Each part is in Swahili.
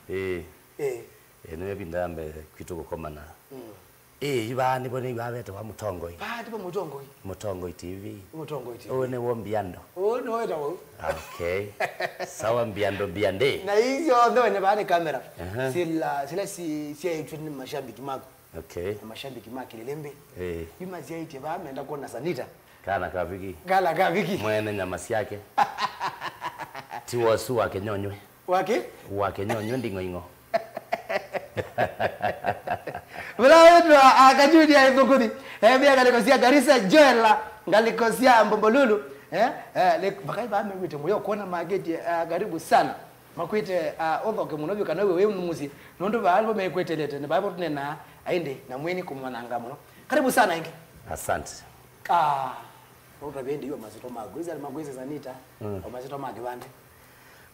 Ene binda ambe kwituko komana. Ibani bone ibabete wa mutongoi. Tipo mutongoi. Mutongoi TV. Mutongoi TV. One wo Biado. No eta wo. Okay. Sawa Biande. Na hizo ndo ne bani kamera. Sila si ni mashabiki mako. Okay. Mashabiki mako Kililimbi. Bima ziaite ba ameenda kuona Sanita. Kana Kaviki. Kala Kaviki. Mwene nyamasi yake. Tiwa su wake nyonywe. Wake nyonywe ndingo. Wetu akajudi ya ibukudi. Bia galikosia Garissa Joela, galikosia Mbombolulu. Bakai ba mwite moyo kuona mageti karibu sana. Makwite odho ke munovyo kana wewe mnuzi. Nondo ba albo mekwete lete ne Bible tunena aende na mweni kumwananga muno. Karibu sana ingi. Asante. Utabendi hiyo mazito magwiza magwiza Sanita. Au mazito magibande.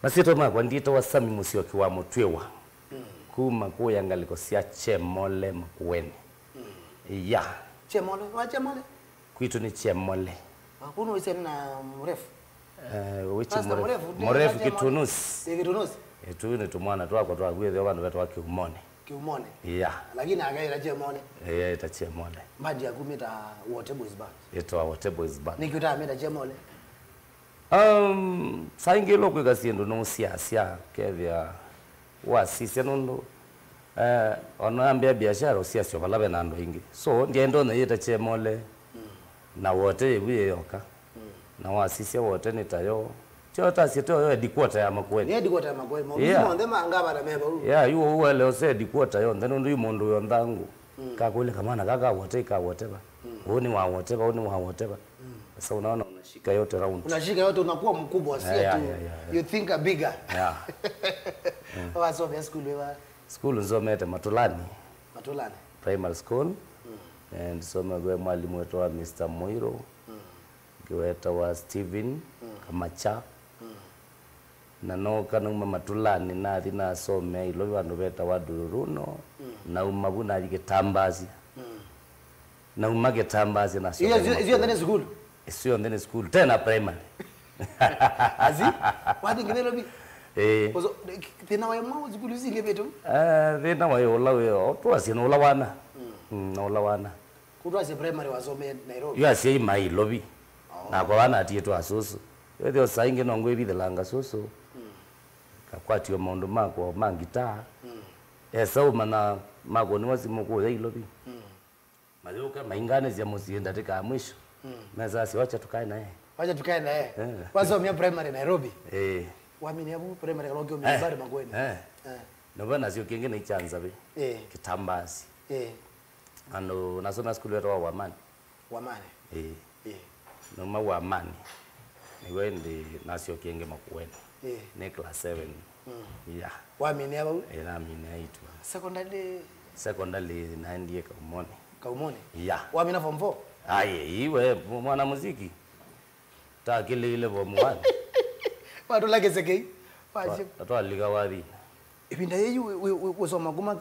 Masito magwa ndito wasami musio kiwa mutwewa. Kuma kuya ngalikosia chemole mkuweni. Ya. Chemole, wa chemole? Kwitu ni chemole. Kuno ise na mrefu. Wichi mrefu kitunusi. Kitunusi. Ni tumwana twako twagwethe abantu betu wakiumone. Kiumone. Ya. Lakini agaira chemole. Ita chemole. Maji ya kumita Wote boys band. Ito Wote boys band. Nikiuta meta chemole. Saingilo kwegasiendo no siasia kevya wasisi nondo onaambia biashara usiasio balabe nando ingi so ndiendo na yeta chemole na Wote ebuye yoka na wasisi Wote nitayo chota sito yo edikwota ya makweni edikwota ya makweni mo ndema ngaba na meba yuo uwele ose edikwota yo ndendo yumondo yo ndangu kakule kamana kaka Wote ka Wote ba oni wa Wote ba oni wa Wote ba sasa unaona unashika yote round. Unashika yote unakuwa mkubwa sio tu. You think a bigger. Yeah. Wasomea school wewe? School nzomete Matulani. Matulani. Primary school. And somegwe mwalimu wetu wa Mr. Moiro. Kiweta wa Steven Kamacha. Na no kana Matulani na thina somea ilo bandu beta wa Duruno. Na umabuna aligetambazi. Na umagetambazi na somea. Hiyo ndani school. Sio ndani school tena primary. Azi? Wadi ngibelo bi. Kozo tena wa mwa zikuluzi ngebeto. Tena wa yola we otwa sino ola wana. Na ola wana. Kutwa se primary wasome Nairobi. Yo asi mai lobi. Na kwa wana ati asusu. Yo sainge no ngwe bithelanga susu. Kakwati yo mondo mako mangita. Esa umana mako ni wasimuko ya ilobi. Malioka maingane zya musienda tika mwisho. Meza si wacha tukae naye. Wacha tukae naye. Wasomea primary Nairobi. Wamini hapo primary kalogyo mbari magweni. No bana sio kingine ichanza be. Kitambazi. Ano nasoma school yetu wa Wamani. Wamani. No ma Wamani. Niwende nasio kinge makuweni. Ne class 7. Yeah. Wamini hapo? Na mimi aitu. Secondary naendie Kaumone. Kaumone? Yeah. Wamina form 4? Iwe mwana muziki. Takile ile form 1. Watu lake sekei. Waje. Watu aliga wadi. Ibinda yeyu usoma kuma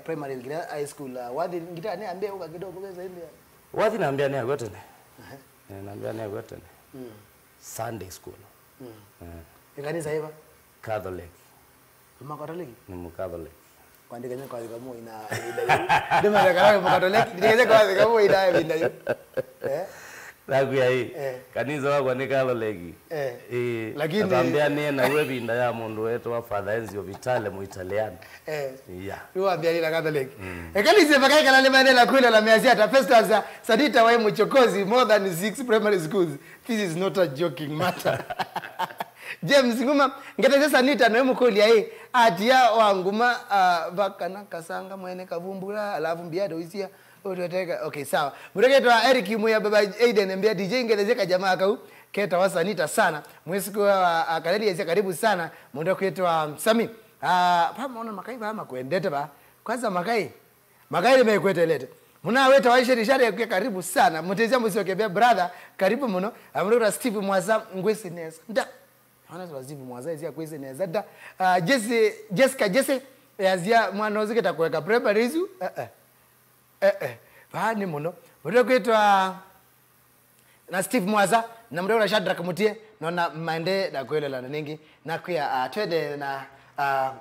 primary high school wadi ngita ne ambia uka kidogo beza ile. Wadi naambia ne agotene. Naambia ne agotene. Sunday school. Kanisa hiva? Catholic. Uma Catholic? Ni mu Catholic. Kwandika nyako kamo ina ile. Dema ya kana mu Catholic, ndike kwa kamo ina ibinda yo. Nakuya hii. Kanisa wako ni Catholic. Lakini naambia ne na wewe binda ya mundu wetu wa Father Enzio Vitale mu Italiano. Yeah. Yo ambia ile Catholic. Kanisa bakai kana le manela kwenda la miazia ta Festus Sanita wa mchokozi more than 6 primary schools. This is not a joking matter. James nguma ngete Sanita na mukoli ai atia wanguma bakana kasanga mwene kavumbula alafu Biado isia utoteka. Okay, sawa. Mureketwa Eric Muya baba Aiden mbia DJ ngelezeka jamaa kau keta wa Sanita sana. Mwesiku wa kaleli ya karibu sana. Mundo kwetwa Sami. Pamono makai ba makwendete ba. Kwanza makai limekwetelete. Muna weta waisha rishari ya karibu sana. Mutezia msiokebea brother karibu mno. Amrura Steve Mwaza ngwesi neza. Nda Hana Steve Mwaza zia kwesi neza. Nda Jessica yazia mwana oziketa kuweka preparizu. Bahani mno. Mundo kwetwa na Steve Mwaza na mdora Shadrack Mutie na maende da kwele la ningi na kuya twede na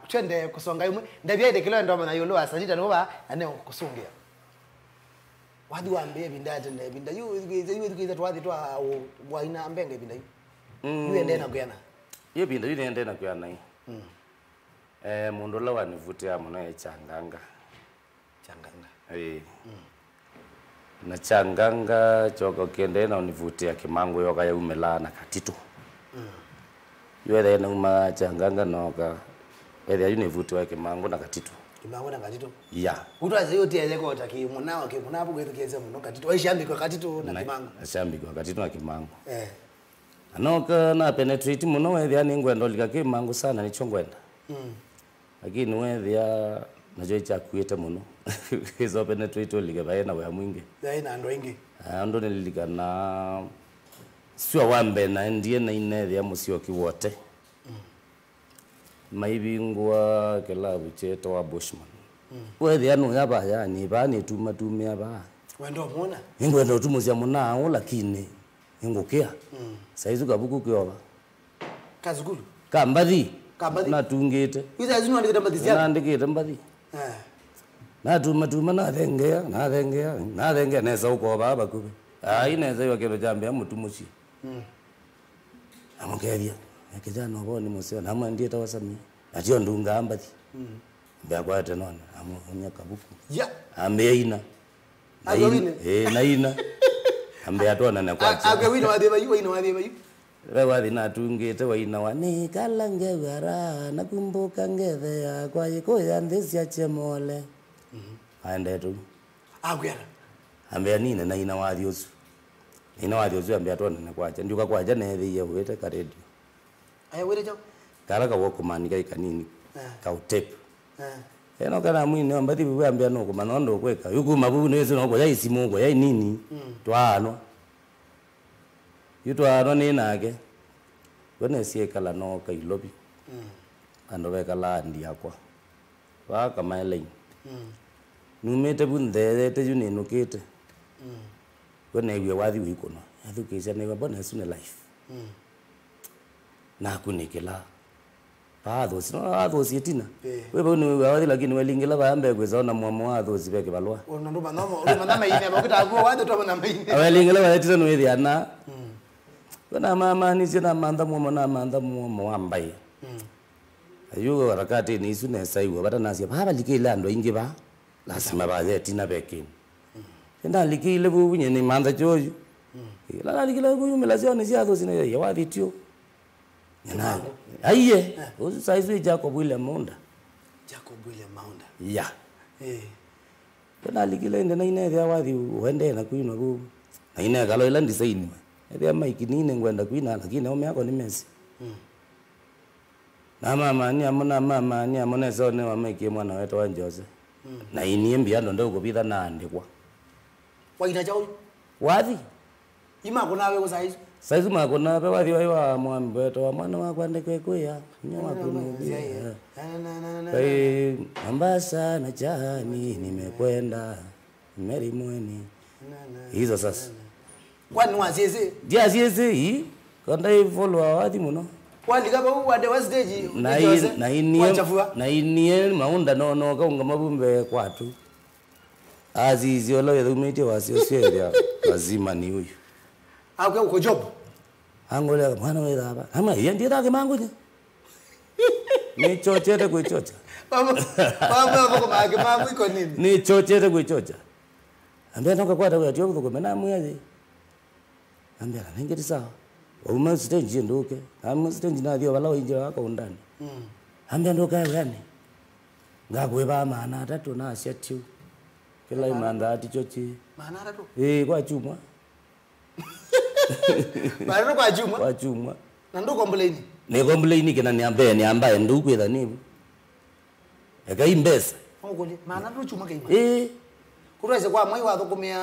twende kusonga imwe ndabya idekelo ndo na yolo Sanita noba ane kusungia wadi wambe bindaje ne binda yu twadi twa waina ambenge binda yu ende na kuyana ye binda yu ende na kuyana mundu la wanivutia muno changanga na changanga choko kende na univutia kimangu yoka ya umela na katitu yuwe na uma changanga noka ede univutia kimangu na katitu ya utwaze yote yako taki munao ke munapo kwetokeze muno katitu waishambi kwa katitu na kimangu ashambi kwa katitu na kimangu anoka na penetrate muno ede ani ngwendo likake kimangu sana ni chongwenda lakini wewe ya najoi cha kuita muno hizo penetrate liga baina wa mwingi baina ndo ingi ando nilikana sio wambe na ndie na ine ya musio kiwote maibingwa kelabu cheto wa bushman wewe anu yaba ya ni bani tumia ba wendo muona ingwendo tumuzia munao lakini ingokea saizu kabuku kyoba kazukulu kambadhi na tungite iza azinu andikita mbadhi na andikita mbadhi na tuma na thengea neza uko baba kube ineza yo kero jambe mutumushi amukeria kijana oboni musio na mwandie tawasami atio ndunga ambadhi mbya kwate none amunya kabuku ya ameina na ina ambe atona na kwacha agawina wadeba yu rewathi na tungite waina wani kalange wara nakumbuka ngethe yakwa yikoya ndisia chemole aende tu agwera ambe nine na ina wathiosu ambe atona na kwacha ndiuka kwacha nethi ya wete ka radio aya wete jo kala ka wokumani kai kanini ka utep eno kana mwini ambathi biwe ambe no kumana ndo kweka yuku mabu nezo no kwa isimu kwa nini twano yutwa ni nake wene siekala no kailobi ando bekala ndi yakwa wa kama ile numete bunde te juni nukete wene we wathi wikono athukisha ne bona sune life na kunikela patho sino atho sitina wewe ni wathi lakini welingela baambe kwezona mwamo atho sibeke balwa ona ndo manama ine bakita go wado to manama ine welingela bathita no wethi ana kuna mama ni sina manda mumo wambai ayo harakati ni sune saiwa bata nasia baba likile ando ingi ba lazima baje tina beke enda likile bunye ni manda joju la likile kuyu melazio ni sia thosina ya waditio yana aiye usu saizu Jacob William Maunda ya enda likile enda na ine ya wadi uende na kuyu na ku na ine galo ila ndisaini ethia maiki nine ngwenda kuina lakini ome yako ni mesi na mama ni amona zone wa maiki mwana wetu wa Jose na ini Biado ndo kupitha na andikwa waina chao wathi ima kunawe ko saizu makona pe wathi wa mwambe wetu wa mwana wa kwandikwe kuya nyama kunubia Ambasa na jani nimekwenda Meri mweni hizo sasa kwani wasese dia sese hii kanda follow wathi muno kwani kama wade wa stage na inie Maunda no kaunga mabumbe kwatu azizi ola yethumite wasio lazima ni huyu akwe uko job angole mwana wewe hapa ama yeye ndiye take mangu ni chochete kuichocha mama kwa mangu iko nini ni chochete kuichocha ambaye ndoka kwata kwa tio kukomena mwezi ambia ngeti sawa uma stage ndoke ama stage na dio wala injira wako undani ambia ndoka gani ngakwe ba maana tatu na ashatiu kila imanda ati chochi maana tatu kwa chuma maana kwa chuma na ndo complain ni complain kina ni ambaye nduku ida nibu eka imbesa ngoli maana ndo chuma kaima kurweze kwa mwai wathukumia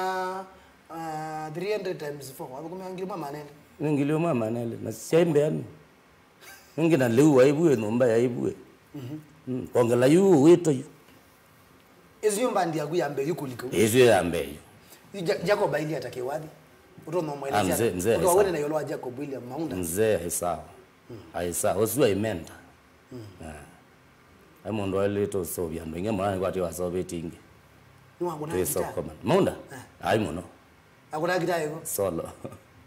300 times 4 wathukumia ngilima manene ngilima manene na sembe anu ngina leu aibue nomba aibue kongela yu wito yu ezyo mbandi yakuyambe yukuliko ezyo yambe Jacob William atakewathi utono mwelezea utowone na yolo Jacob William Maunda mzee sawa haisa osua imenda ai mundu ali to sobia ndo nge mwana kwati wa sobetingi Ni wangu na to gita. so munda ai muno Akuna gita yego. solo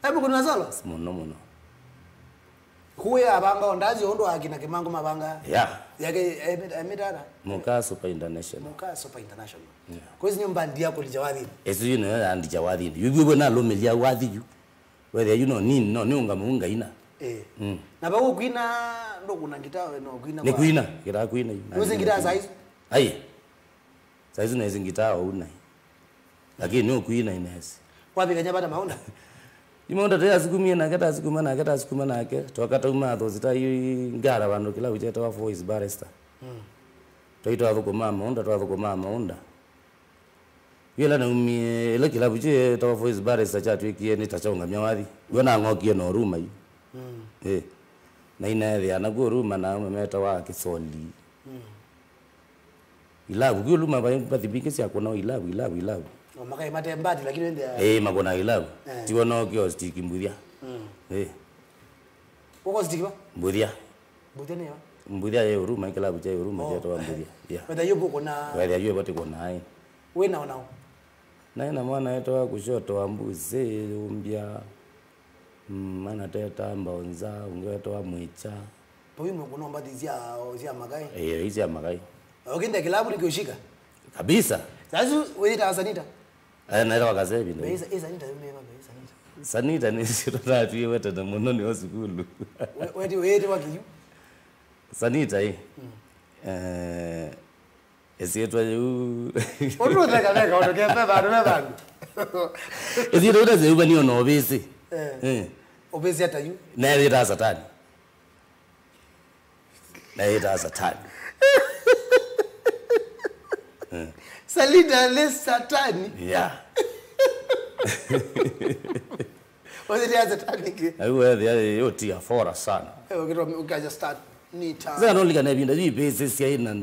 Hebu kuna solo. muno Kuya abanga ondazi ondo akina kimango mabanga. yeah Yake emitara. muka super international Muka super international. Kwa hiyo nyumba ndia ko lijawadhi. esu you know and jawadhi yugo na lo melia wadhi you whether you know nini no ni unga munga ina Na bawo kuina ndo kuna gitawe no kuina. ni kuina kira kuina Uzi gita size. ai size na hizo gitaa una lakini ni kuina inesi Wapi kanya bada maunda? imonda tya sikumie na kata sikuma na ke twakata umatho zita ngara bandu kila ucheta wa voice barista twaitwa thuko mama unda twathuko mama unda yela na umie ile kila buche tawa voice barista cha twikie ni tachonga myawathi yona ngokie no ruma yi na ina thia na go ruma na memeta wa kisoli ilabu gyo luma ba bathibike sia kona ilabu Makai mate mbadi lakini ndio. Magona ilabu tiwo no kyo stick mbudia Uko stick mbudia Budene ya. mbudia ye ruma kila buche ruma je to mbudia yeah Whether yupo kuna. wale yeye bote kona ai We na nao. na ina mwana yetu wa kushoto wa mbuzi umbia mana teta mbaonza ungeto wa mwicha Poyu mkono mbadi zia magai. hizi ya magai Ukienda kilabu nikioshika. kabisa Sasa wewe ta Sanita. na ro kazebi ndo Beza Sanita umeva Sanita. Sanita ni siro tatu yeweta na muno ni hosikulu Wewe wakiyu. Sanita esietwa yu Ondo theka ondoke beba. esietwa ndo zeuba ni ono obisi Obezi hata yu. na ita satani Salida le satani. yeah Wale dia satani ki. aiwe the yotia fora sana Ukaja start nita. sasa ndo likana binda bisi sia ina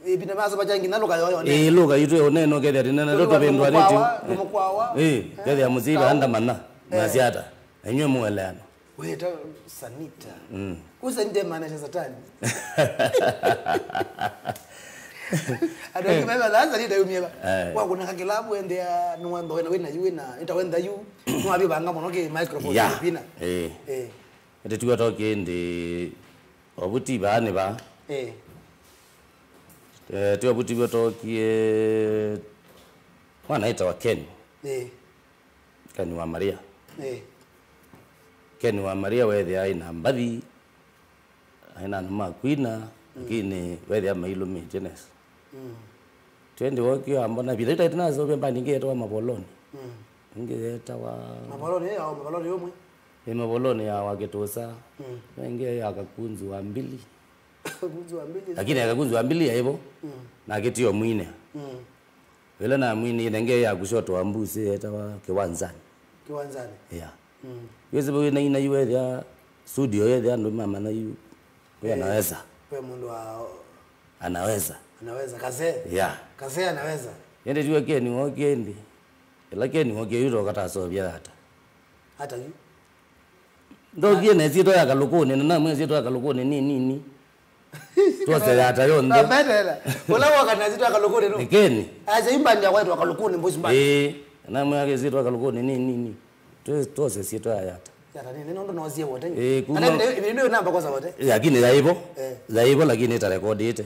Ibina mazo bajangi naloka yoyo. luga yitu oneno kethe atinene toto bendwa niti Mukwawa. kethe amuziba andamana masiata enywe mueleano Weta Sanita. Kusa nde maana satani. Ado kimeba la Sanita yumieba. Kwa kuna kakilabu ende nuando wena yuina itawenda yu. Nwabi banga monoke microphone pina. ete tuwa toke ndi obuti bane ba tuwa buti botokie mwana ita wa Ken Ken wa Maria Ken wa Maria wethe aina mbathi aina numa kwina lakini wethe mailo maintenance twende wokio ambona bila ita tinazo bemba ningeetwa maboloni ningeeta wa maboloni au maboloni yomwe maboloni ya waketosa wenge ya kakunzu wa mbili lakini akakunzu wa mbili ya hivyo na kitio mwine wela na mwine nenge ya kushoto wa mbuzi eta wa kiwanzani yeah yese bwe na ina yuwe ya studio ya ndo mama na yu wewe anaweza wewe mundu wa anaweza kaze yeah kaze anaweza yende tuwe keni wokendi lakini woke yuto kata so bia hata yu ndo kiene sito ya kalukuni na mwe sito ya kalukuni nini tuose hata yonde mbedela wala wakana sito ya kalukuni no keni aje imba ndia kwetu kalukuni mbuzi mbali na mwe yake sito ya kalukuni nini tuose sito ya hata yata nini ndo nozie wote ana ndio namba kwanza wote lakini za hivyo lakini ita record ite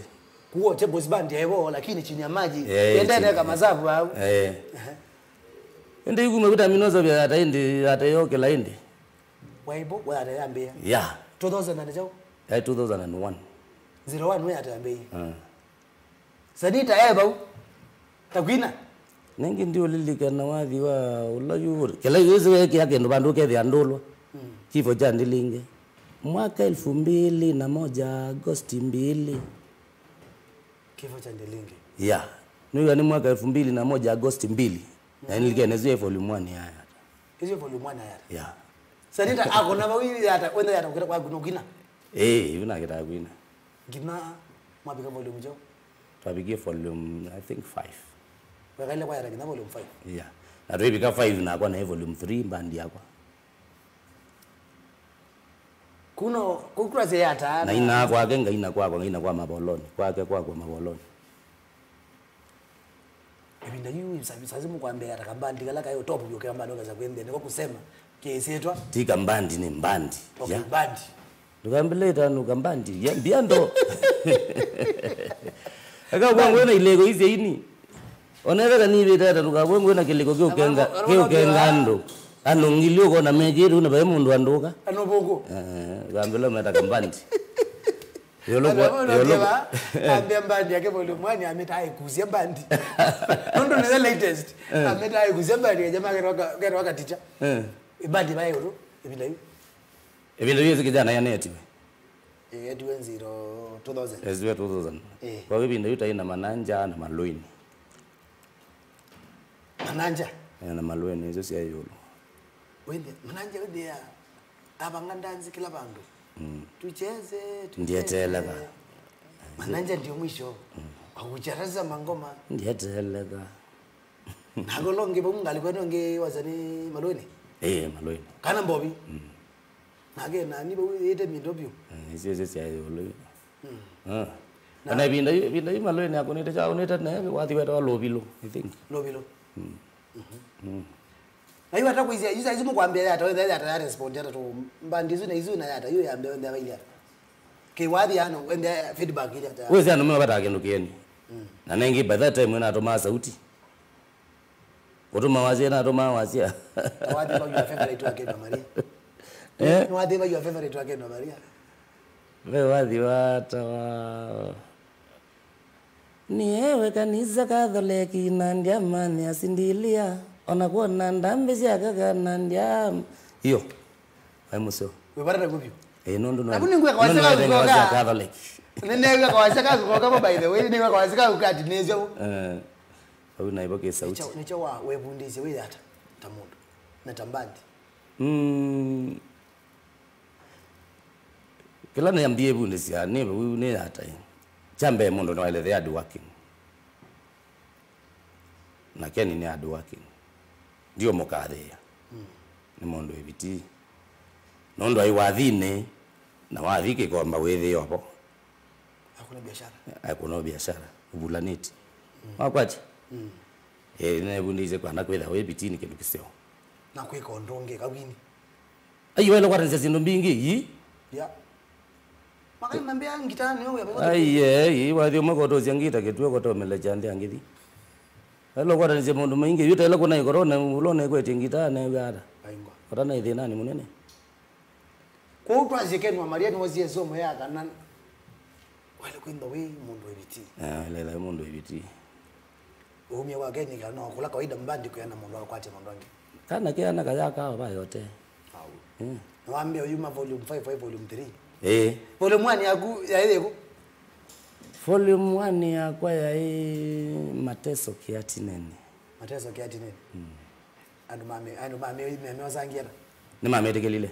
kuo te boss band ya hivyo lakini chini ya maji endele kama zavu au ende yuko mekuta minozo bia hata indi hata yoke la indi waibo wewe atayambia yeah 2000 na jao 2001 01 wewe atayambia Sanita bau takwina nengi ndio lilikana wathi wa ulayu kila yuzi weke yake ndo bandu ke ndolo kifo cha ndilinge mwaka 2001 Agosti 2 kifo cha ndilinge yeah ni mwaka 2001 Agosti 2 na nilikene zile volume 1 haya hizo volume 1 haya yeah Sanita ako na mawili hata wenda hata kwa gunogina hivi na kita kwina gina mabika volume jo twabikie volume I think 5 wakaile kwa gina volume 5 yeah na tubika 5 na kwa na volume 3 bandi yakwa kuno kukura se yata na ina kwake ngaina kwa maboloni kwake kwa maboloni ebinda yu sazi mukwambe atakambandi kala kayo top yo kamba ndo za kwende niko kusema kesetwa tika mbandi ni mbandi ya mbandi ndukambeleta nukambandi ya Biado aka kwangwena ilego hizi ini onera kanile tata tukabwengwena kilego kyokenga ndo anongilio kona mejeri una bae mundu anduka anoboko gambela meta kambandi yolo ambia mbandi yake bolo mwani ameta aikuzie mbandi ndo the latest ameta aikuzie mbandi jamaa kero wakaticha ibandi bae yoro ibinda hiyo kijana ya neti we 2000 ezwe 2000 kwa hivyo ibinda yuta ina mananja na maluini mananja na maluini hizo si ayolo wende mananja wende ya abangandanzi kila bandu tucheze ndiyeteleka mananja ndio mwisho akucharaza mangoma ndiyeteleka nagolonge bungali kwenonge wazani maluini maluini kana mbobi nage nani bo yete mindobyo hizo si ayolo na binda maluini akonita cha oneta na wathi weta lobilo I think lobilo ayo hata kuizia hizo mukwambia hata wewe hata respond hata to mbandizo na hizo na hata hiyo yambe wende baile ke wadi ano wende feedback ile hata wewe ano mimi bata kendo kieni na nengi by that time when atoma sauti otoma wazia na atoma wazia wadi ba your favorite wake na Maria wadi ba your favorite wake na Maria wewe wadi wata ni ewe kanisa Katholiki na ndiamani asindilia ona kuona ndambe cia na ndiam hiyo aimuso we barata gubyo nondo no akuni ngwe kwa saka Catholic nene kwa saka kwa by the way ni kwa saka ukati nezo au naiboke sauti nicho wa webundise we hata tamundo na tambandi kila niambie bundise ya nebe we ne hata chambe mundo no ile they are working na keni ni hard working ndio mokathia ni mondo ebiti nondo ai wathine na wathike kwamba wethi yopo hakuna biashara ubulaniti wakwaje ne bundize kwa nakwetha we bitini kindu kiseo na kwiko ndonge kawini ayo wele kwatanzia sindu mbingi yi ya makani nambia ngitani wewe aye wathi umakoto ziangita kitwe koto melechande angithi hello kwatanzia mundu maingi yuta ile kuna ikorona ulone kwete ngitane gara aingwa kotana ithi nani munene kwa utwaze kenwa Maria ni wazie somo yaka nan wale kwenda we mundu ebiti lele mundu ebiti umye wake ni kana kula kawaida mbandi kuyana mundu akwate mundu wange kana kiana kayaka ba yote Mwambie uyuma volume 5 volume 3 volume 1 ya ile ko volume 1 ya kwa ya mateso kiati nene anu mame wazangira ni mame tekelile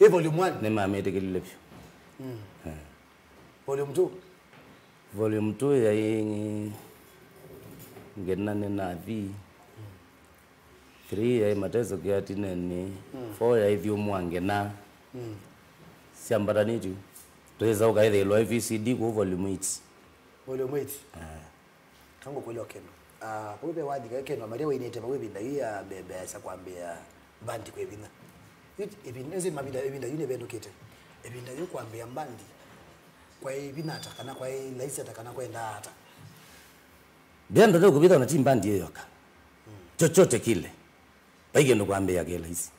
volume 1 ni mame tekelile pio volume 2 ya ngena na vi 3 ya mateso kiati nene 4 ya hivyo mwange na siambarani tu tuweza ukaithe lo VCD kwa volume 8 kango kweli okeno wewe wadi kekeno Maria weinete ba webinda ya bebesa kwambia bandi kwebina ibineze mabida ebinda yune bendo kete ebinda yo kwambia mbandi kwa ibinata kana kwa laisa takana kwenda hata bendo ndio kubita na timbandi hiyo yoka chochote kile baige ndo kwambia kile hizi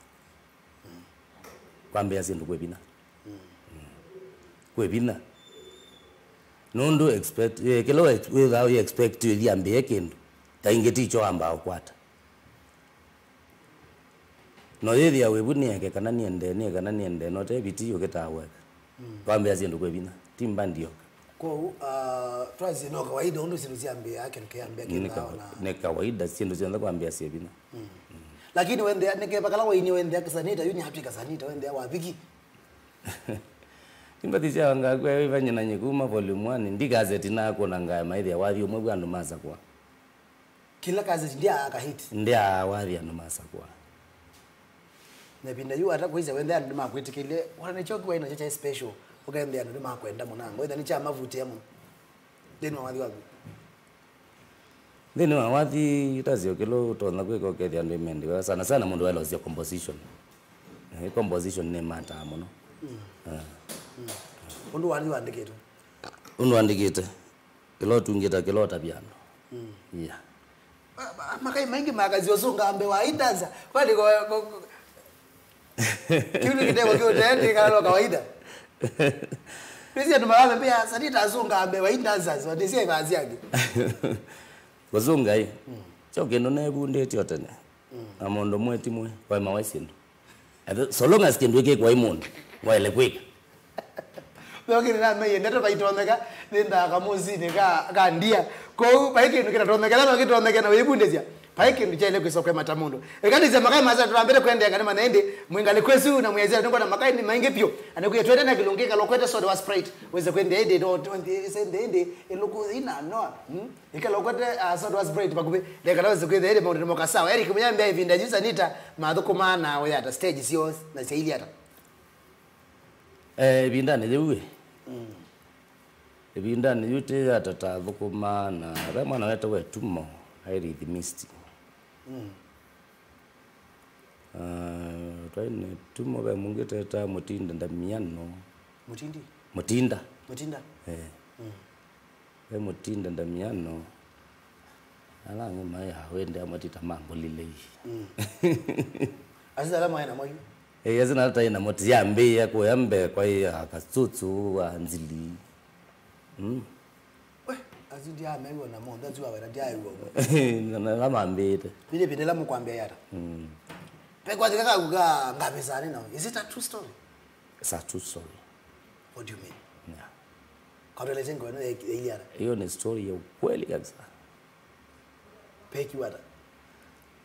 kwambia zindu kwebina kwebina nondo expect kilo without you expect to yambie kindu taingeticho amba okwata no yethi ya webunieke kana niende no te bitio getaweka kwambia zindu kwebina timbandi yoka ko twazi no kawaida ndo siruziambia yake nikiambia kinao ne kawaida zindu zinza kwambia sebina lakini wende neke bakala waini wende Sanita yuni hapika Sanita wende wabiki Timbatisha wanga kwa ifanye na nyekuma volume 1 ndi gazeti nako na ngaya maithi wathi umwe bwandu masa kwa kila gazeti ndia aka hit ndia wathi anu masa kwa Nebinda yu ata kuiza wende anu makwitikile wana nichoki waina chacha special ukaende anu makwenda munango wenda nicha mavuti yamu deni wawadhi wapi Then wawadhi tazio kilo tona kweko kedi andu imendi sana sana mundu wala uzia composition composition ne mata muno undu wali wandiketu undu wandikite kilo tungita kilo tabiano yeah makai maingi magazi osunga ambe waidanza kwani kiuni kidewa kiu tendi kalo kawaida pisi ya tumawabe pia Sanita asunga ambe waidanza zwadisia imazi yagi kuzunga hii choke ndo nebunde tiyotene amondo mweti mwe kwa mawasindu so long as kindu ike kwa imundu waile kwika Lokiri na meye neto baitoneka ninda kamuzini ka ndia ko baiki ndikira toneka na kitoneka na wibundezia baiki ndichele kwisokwe matamundo ekadize makai maza tulambere kwende ngani manaende mwingale kwesu na mwezea ndongo na makai ni mainge pio anakuya twende na kilungika lokwete soda wa Sprite weze kwende ende do 20 sende ende eluku ina no ikalokwete soda wa Sprite bakube lekala weze kwende ende maundo mokasawa Eric munyambia hivi ndaji Sanita madhukumana oyata stage sio na seili ata bindane lewe bindane yute atata thukuma na rema na weta wetumo hairi thimisti twaine tumo ba mungete ta mutinda ndamiano mutinda mutinda ndamiano ala ngoma ya wende amatita mambo lile azala mwana mwayo yazina hata ina moti yambe yako yambe kwa hiyo akatsutsu anzili we azindi ame wona mo ndazi wa wena dai wo na la mambete bile la mukwambia yata pe kwa zika kuga ngabezani na is it a true story it's a true story what do you mean yeah kadole zengo no yara hiyo ni story ya ukweli kabisa peki wata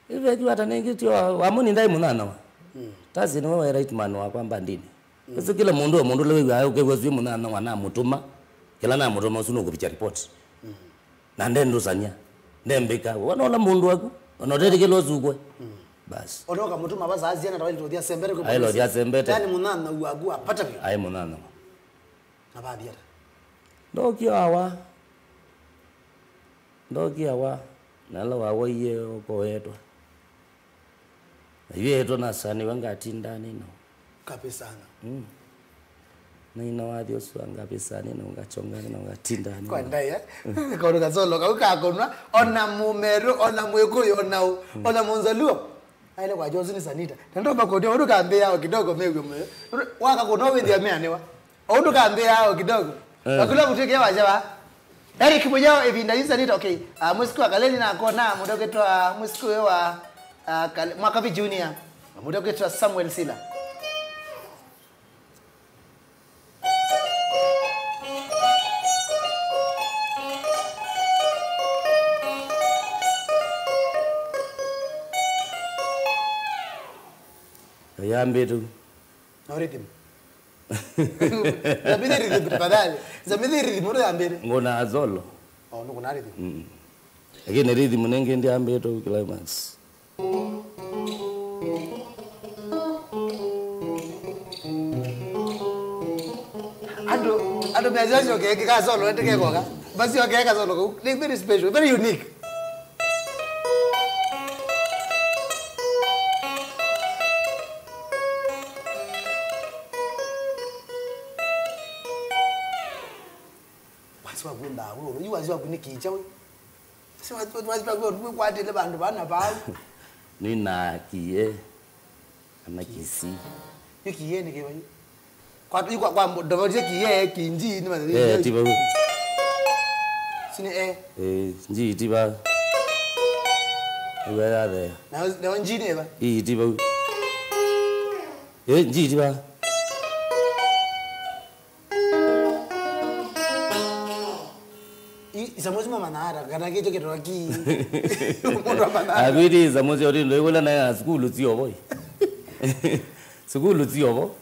hivi hata ningitio amuni ndai munana wa tazi ni wewe right man wa kwamba ndini sasa kila mundu lewe ayo kegwezi munana wana mutuma kila na mutuma usuno kupicha report na ndendo sanya ndembeka wanaona mundu wako onodere kilo zugwe basi onoka mutuma bazazi yana tawali todia sembere ko ayo dia sembete yani munana uagua pata bi ayo munana na baadhi yata ndoki awa nala wawo ye ko yeto yeto na sani wangati ndani no kapesana na ina wadio swanga pesani na ngachongana na ngatindani kwa ndaya ko ndo kazolo ka ukakona ona mumeru ona mwekuyo ona munzaluo aile kwa Johnson Sanita ndo bakodi odu kambe yao kidogo mewe waka kono wendi ameanewa odu kambe yao kidogo akula muteke wajawa Eric mujao ebinda Sanita okay musiku akaleni na kona mudoketwa musiku wa Mwakavi Junior mudoketwa Samuel Sila yambe tu na rhythm zabidi rhythm badali zabidi rhythm ndo yambe ngona azolo ndo kuna rhythm lakini rhythm nenge ndi yambe tu climax ado meazaji okay ka solo ndike koga basi okay ka solo very special very unique wasiwa kunda wo yiwaziwa kunikicha we siwasiwa kwatele bantu bana bawo nina kiye ana kisi ikiye ni kewe kwa ndovoje kiye kinji ni mazi tiba sini nji tiba wera de na nji ne ba tiba nji tiba isamozi mama nara kana kicho kitu ki mundu amana abiri isamozi ori ndo iwela na skulu tio boy skulu tio bo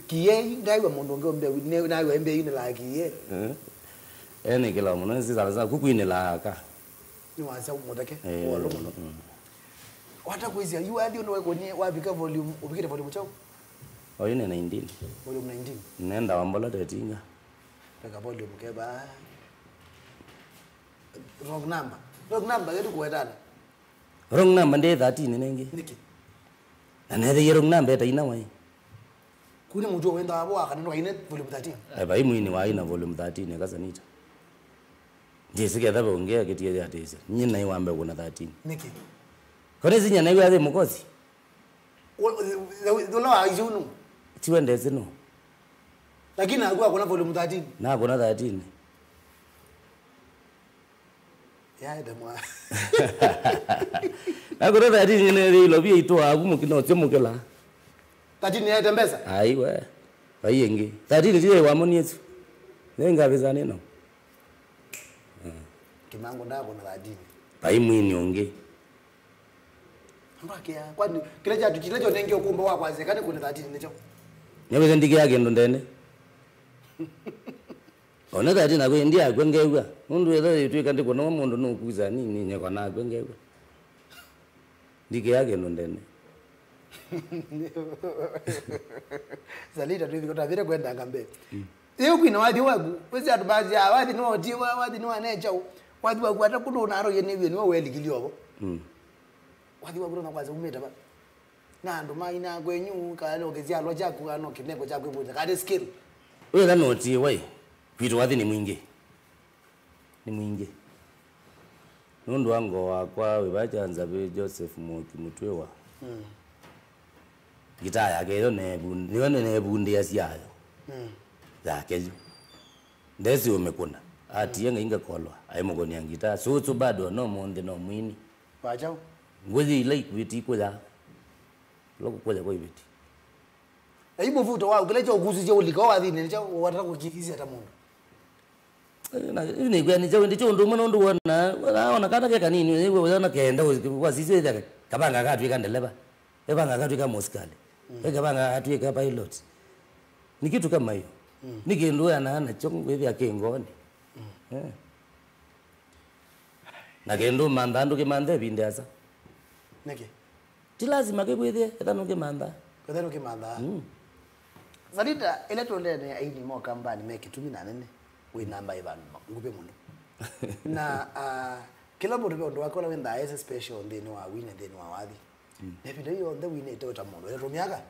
kiye ndaiwa mundu ngombe ne nawe embe ine la kiye ene kila mundu nsi sala kuku ine la ka ni waza mudake Wata kuizia you hadi ndo wako ni wabika volume ubikite volume chao. Oh yune 19. Volume 19. Nenda wambola tetinga. Peka volume keba. Wrong number yetu kuwetana. Wrong number ndi 13 nenge. Niki. Na nende wrong number eta ina wai. Kuni mtu wenda wabo akanendo ine volume 13. Aba imwini wa ina volume 13 ka Sanita. Jesi ke thabo ongea kitie ya tese. Nyina iwambe kuna 13. Niki. Kone zinya na iwe mukozi. Dola ajunu. Tiwende zino. Lakini alikuwa kuna volume 13. Na kuna 13. Ya demwa. Na kuna 13 ne ilo bi ito agumu kino tsemukela. 13 ya tembeza. Aiwe. Bayenge. 13 tiye wa yesu. Nenga bezane no. Kimango ndako na 13. Baimwini onge. Mbakia kwani kile cha tukilecho nenge ukumba wako azekane kuna 13 nicho. Nyawe ndike yake ndo ndene. Ona 13 na kwendi akwengewa. Mundu yedo yitwika ndiko no mundu no kuza nini nyako na akwengewa. Ndike yake ndo ndene. Salita tu vikota vile kwenda ngambe. Iyo kwina wadi wagu. Wezi atubazi ya wadi no tiwa wadi no anecha. Wadi wagu ata kudo naro yenewe ni wewe likiliobo. Wadi wagu na kwaza umeta ba. Na ndo maina kwenyu kalo kezia lo chako ano kineko chako ibuza kade skill. Wewe kama oti wewe. Kwitu wadi ni mwingi. Ni mwingi. Nundu wango wakwa webajanza be Joseph Moki mutwewa. Gita yake yo ne bundi yasiayo. Yake yo. Ndesi umekuna. Ati yenga inga kolwa. Aimogoni yangita. So bado no monde no mwini. Wachao. Ngozi ile kwiti koza. Loko koza kwa ibiti. Aibo vuto wao kile cha uguzi je ulika wadi ni cha wataka kujikizia hata mundu. Na ni kwa ni cha ndicho ndo mwana ndo wana kata ke kanini wewe unaona kenda kwa sisi ile kabanga katu ikandeleba. Ebanga katu kama Moskali. Ekabanga katu kama pilot. Ni kitu kama hiyo. Nikindo ana chongo hivi akengoni. Na kendo manda ndo ke manda binde asa. Niki. Ti lazima ke kwethe etano ke manda. Kwethano ke manda. Salita ile tondene aini mo kambani meki 14 we namba ibanu ngupe mundu. Na kila mundu ndo wakola wenda ese special ndeni wa win ndeni wa wadi. Nebido yo ndo win ito tamundu. Ile rumiaka.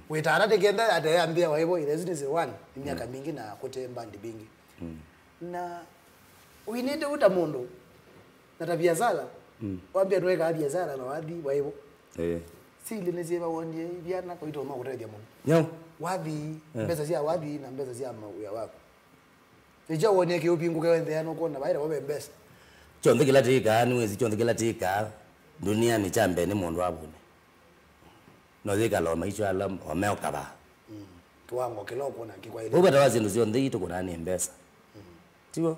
Wetara tegenda atayambia waibo ile zini one miaka mingi na kote mbandi bingi. Na winete utamundu. Na tabia zala. Wambia nweka biashara na wadi waibo. Si ile nezeba wonye biana kwa ito makuredia mundu. Nyo. Wadi mbeza zia wadi na mbeza zia ya wako. Eja wonye ke upingu ke wende ano kona baira wabe mbesa. Chonde kila tika nwezi chonde kila tika. Dunia ni chambe ni mundu abune. No zika lo maisha alam omeo kaba. Kiwango kiloko na kikwa ile. Ubata wazi ndo zionde ito kuna ni mbesa. Tiwo.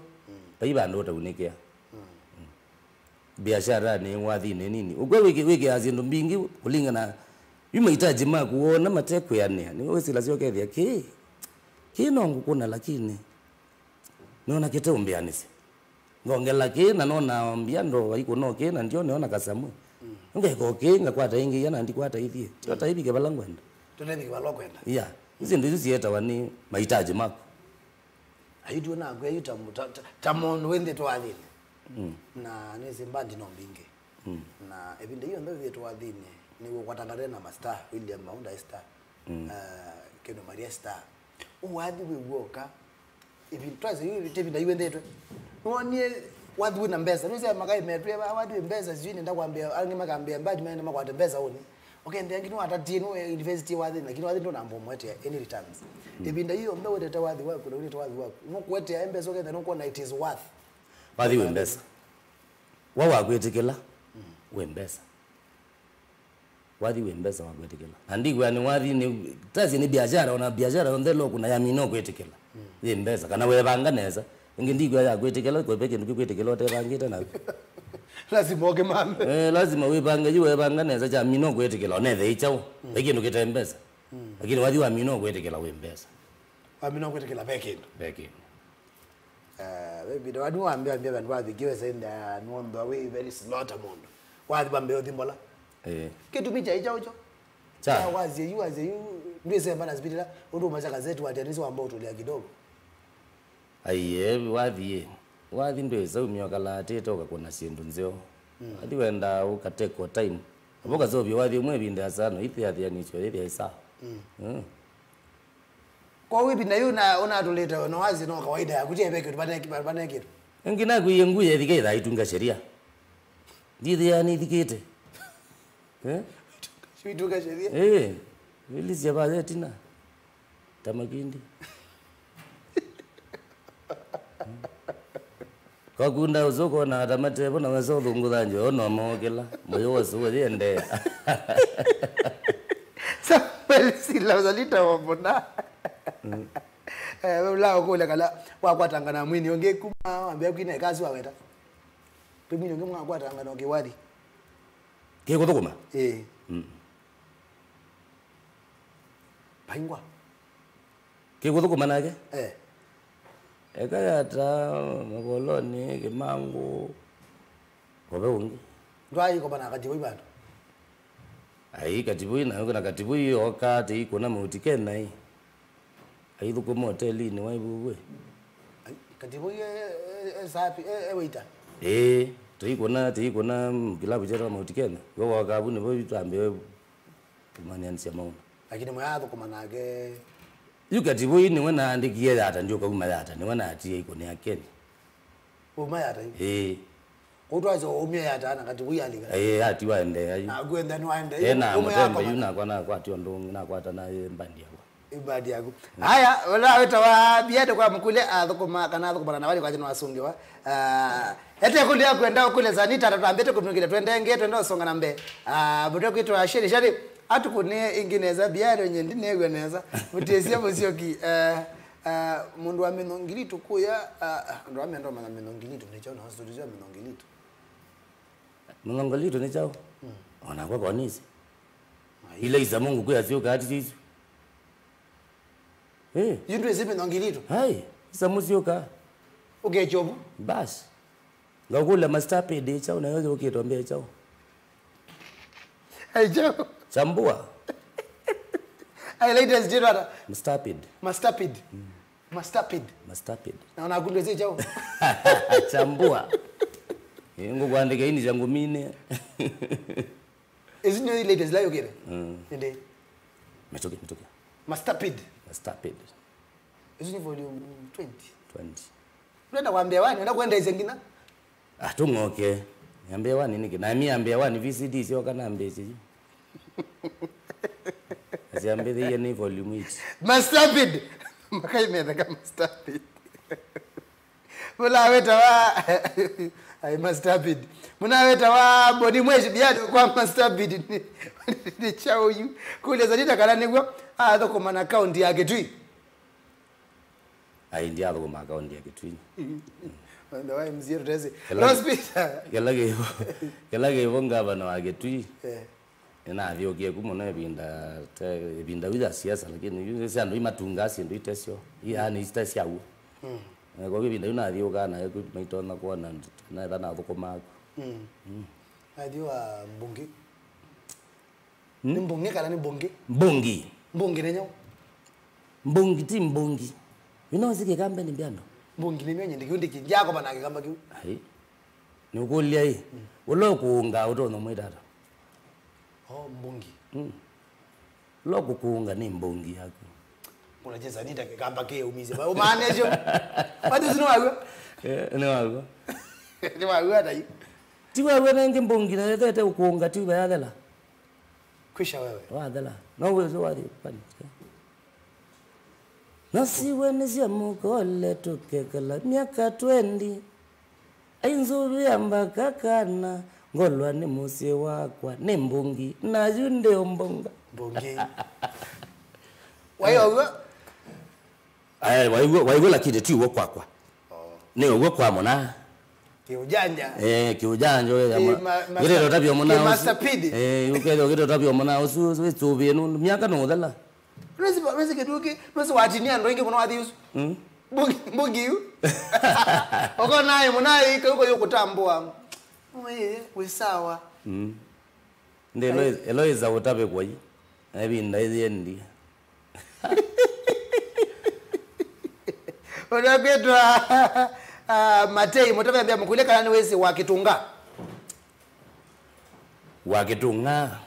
Baiba ndo utaunikia. Biashara ni wadhi ni nini. Ugwe wiki azindo mbingi kulingana yumahitaji kuona mateko ya nea. Ni wewe lazima kethia ki. Kinongo kuna lakini naona kiteumbianisi. Ngongela kina naona mbiando waiko no kina ndio naona kasamu. Ngeko kinga kwata ingi yana ndi kwata hivi. Hata hivi kebalangwenda. Tone ni balogwenda. Yeah. Hizi ndizo zieta wani mahitaji mako. Aidu na ngwe yuta tamondo wende to adini. Na nezi mbandi no mbinge. Na ebinde hiyo ndio vyetu adini. Ni kwatangana na master William Maunda Star. Keno Maria Star. Uwadi we woka. Ibi twaze hiyo tebinda iwende to. Woni wadi na mbeza. Nuzi makai metwe wadi mbeza zini ndakwambia angimakaambia mbadi maana makwata mbeza oni. Okay, ndengino atatino university wadi lakini wadi ndo nambo mwete any returns. Ebinda hiyo ndo wete wadi wako ndo wete wadi wako. Mokwete embezo ke ndo kona it is worth. Wadi wembesa. Wawa kwetekela. Wembesa. Wadi wembesa wakwetekela. Andigwa ni wadi ni tazi ni biashara ona biashara ndelo kuna yamino kwetekela. Wembesa kana webanga neza. Ngindigwa ya kwetekela kwepeke ndi kwetekela otebangita na. Lazima oge mambe. Lazima webanga webanga neza cha mino kwetekela onethe ichao. Ekindu kitembesa. Lakini wadi wa mino kwetekela wembesa. Wa mino kwetekela peke. Peke. Maybe wadu ambia bantu babigiwe senda nondo we very slaughter mondo. Wadi bambe odimbola. Kitu picha hicho cha wazi ndio sema na zibidila ndio mazaka zetu watanisi ambao tulia kidogo. Aiye wathi ndio zaumio kala toka kuna sindu nzeo. Hadi wenda ukateko time. Aboka zobyo wathi mwe binda sana ithi athia nicho ithi isa. Kwa wipi na yuna unatuleta no wazi no kawaida ya kuchebe kitu bana kitu. Ngina kuyenguye thiketha itunga sheria. Ndithi yani thikete. Itunga sheria. Wilisi ya tina. Tamakindi. Kwa kunda uzoko na tamate bona wazo thunguthanjo ono mokela moyo wazo yende. Samuel sila Sanita wabona. Lao kule kala wakwatangana mwini onge kuma ambia kwine kazi waweta. Pemini onge mwakwatangana onge wadi. Kiko thukuma? Paingwa. Kiko thukuma nake? Ekayata makoloni kimangu kobe ungi. Ndwai ko bana katibu ibando. Ai katibu ina kuna katibu yo kati iko na mutike nai. Ai thukuma hoteli ni waibuwe. Ai katibu sapi waita. Tuiko na kilabu cha mutike na. Go wakabu ni bo tuambe kumaniansia mauna. Lakini mwathu kumanage Katibu ni wana andikie data ndio kuma data ni wana atie iko ni akeni. Uma yata hiyo. Utwazo umye yata na katibu yalika. Ati waende ayi. Na gwenda ni waende. Na mutembe yuna kwana kwa tiondo na kwata na mbandi yako. Ibadi yako. Haya wala weta wa Biado kwa mkule athukuma kana athukuma na wali kwa jina wasungiwa. Ete kulia kwenda kule Sanita tatambete kumingile twende nge twende usonga na mbe. Buto kitwa sheri atukune ingineza Biado nyendi negweneza mutiesia musioki mundu wa menongilitu kuya ndo amendo mana menongilitu ne chao na hostorizia menongilitu ne chao ona kwa nisi ile iza Mungu kuya sio kati sisi yindu ezipe menongilitu hai isa musioka ugechobu bas ngakula mastape de chao na yote ukitombea chao hai chao chambua I latest jirara mustapid. Na unagundua chao chambua ngo kuandika ini changu mine is new latest la yogere ende metoke mustapid is new volume 20 unaenda kuambia wani unaenda kwenda izengina tungoke niambia wani niki na mimi ambia wani VCD sio kana ambezi Ziambie yeye ni volume 8. Mustapid. Makai meda kama mustapid. Mula weta wa ai mustapid. Muna weta wa bodi mweshi Biado kwa mustapid ni chao yu. Kule Sanita kana nigwa athoko mana account yake tu. Ai ndia athoko mana account yake tu. Ndio wai mziro tese. Hospital. Kelage vonga bana wake tu. Na avyo kia kumona binda wida siasa lakini yule ando imatunga sindu itesio yani itesio au kwa binda yuna avyo kana maitona kwa na thana thukuma adio mbungi ni mbungi kana ni mbungi nenyo mbungi ti mbungi zike kambe ni Biado mbungi ni myenye ndikundi kinjako banake kamba kiu ai ni ukulia hii ulo kuunga utono mwidara mbungi. Loko kuunga ni mbungi yako. Unaje Sanita kamba ke umize. Ba umanejo. Watu sino wako? Ni wako. Ni wako hata hii. Ti wewe nenge mbungi na tete kuunga ti wewe adela. Kwisha wewe. Adela. Na wewe zo wadi pani. Nasi wenezia mukole tukekala miaka 20. Ainzuri ambaka Kana ngolwa ni musi wakwa ni mbungi na yunde mbonga mbungi wayo wayo lakini ti uwo kwakwa ni uwo kwa mona kiujanja kiujanja gire rotabyo mona mastapid ukedo gire rotabyo mona usu tubi no miaka no dala rezi keduke rezi watinia ndo inge mona wadiusu mbungi yu oko naye mona iko yuko yokutambua we sawa Nde Eloiza utabe kwa hii. Ebi ndaizi Unagwetwa Matei mutabe ambia mukule kana wese wakitunga. Wakitunga.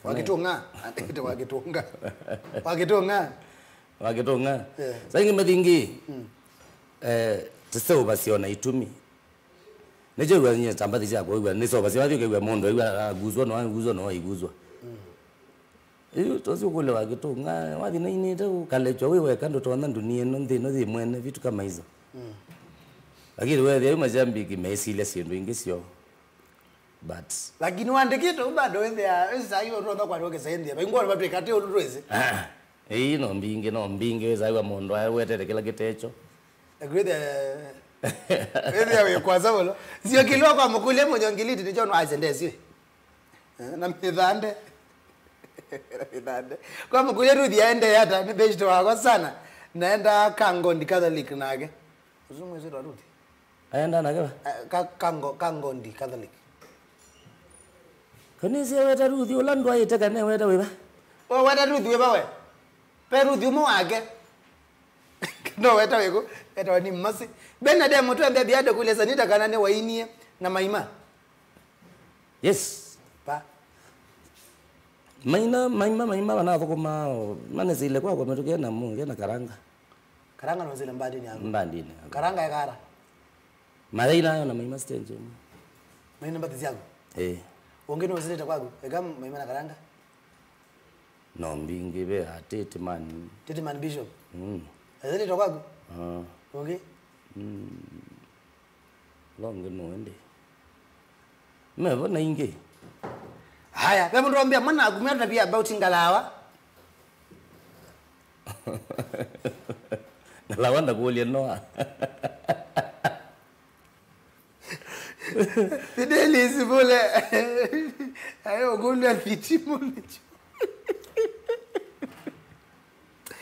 Wakitunga. Ante wakitunga. Wakitunga. Wakitunga. Sangi madingi. Tseso basiona itumi. Nejo gwa nye tambati chako gwa neso basi wadi gwa mondo gwa guzwa no iguzwa. Tosi kule wakitunga wadi nini tu kalechwa wewe kando tona dunia no thi mwene vitu kama hizo. Lakini wewe majambiki mesile sindu ingisio. But lakini wandikito bado wewe sayo ronda kwa roke sayendia ingora bapekate urweze no mbinge zawa mondo awetete kila kitecho agree wewe yawe kwa sababu sio kilwa kwa mukule monyongiliti ndicho no azendezi na midhande kwa mukule rudi aende hata ni beshto wako sana naenda Kangondi Catholic nage uzumwe zero rudi aenda nage Kangondi Catholic kanisi weta rudi ulandwa yeteka ne weta weba weta rudi weba we pe rudi umo wake no weta weko eta ni masi bena de mtu ambaye Biado kule Sanita Kana ne wainie na maima yes pa maima wana thukuma mane zile kwa metokea na mungu na karanga no zile mbadini yangu mbadini karanga ya kara maina yo na maima stage maina mbati yangu wongeni wazileta kwagu egam maima na karanga no mbingi be atete man bishop azileta kwagu wonge longe no ende meva na inge haya bebe ndo ambia mwana agumia tabia about ngalawa ngalawa ndakulia noa Fidelis vole ayo gulwa fitimu nicho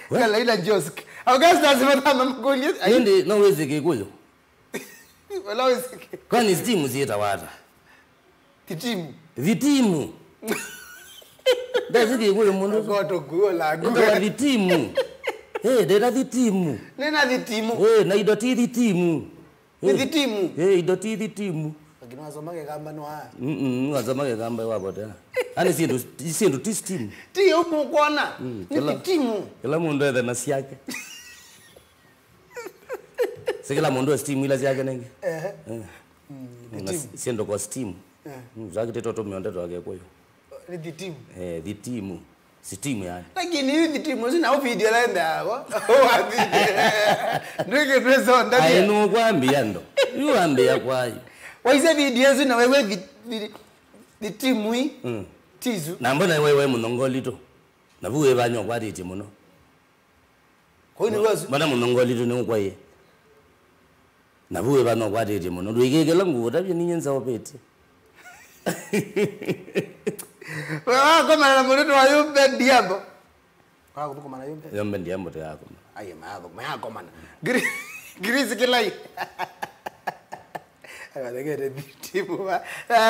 kala ila josk Augusta zimata mamgulio ayende no wezeke kuyo wala wezeke kwani stimu zita wata vitimu ndazike kuyo mundu goto kuola ndo vitimu dera vitimu nena vitimu na idoti vitimu ni vitimu idoti vitimu lakini wazomage kamba no haya wazomage kamba wabote ani sindu tistimu ti upo kuona ni vitimu kila mundu ethe na siake sikila mundu stimu ila siake nenge sindu kwa stimu zake toto mionde wake koyo ni vitimu vitimu Sitimu yani. Lakini hivi timu zina video lenda hapo. Ndike tuzo ndani. Ainu kwambia ndo. Yuambia kwayo. Waize video zina wewe vitimu hii. Tizu. Na mbona wewe munongoli to? Na buwe banyo kwati timu no. Ko ni wazo. Mbona munongoli to ni kwaye. Na buwe banyo kwati timu no. Ndikekela nguvu tabye ninyenza opete. Wewe kama na mtoto wa Yumbe Ndiambo. Kwa kuko mana Yumbe? Yumbe Ndiambo te yako. Aye mayako mana. Girisi kilai. Akadegere timu.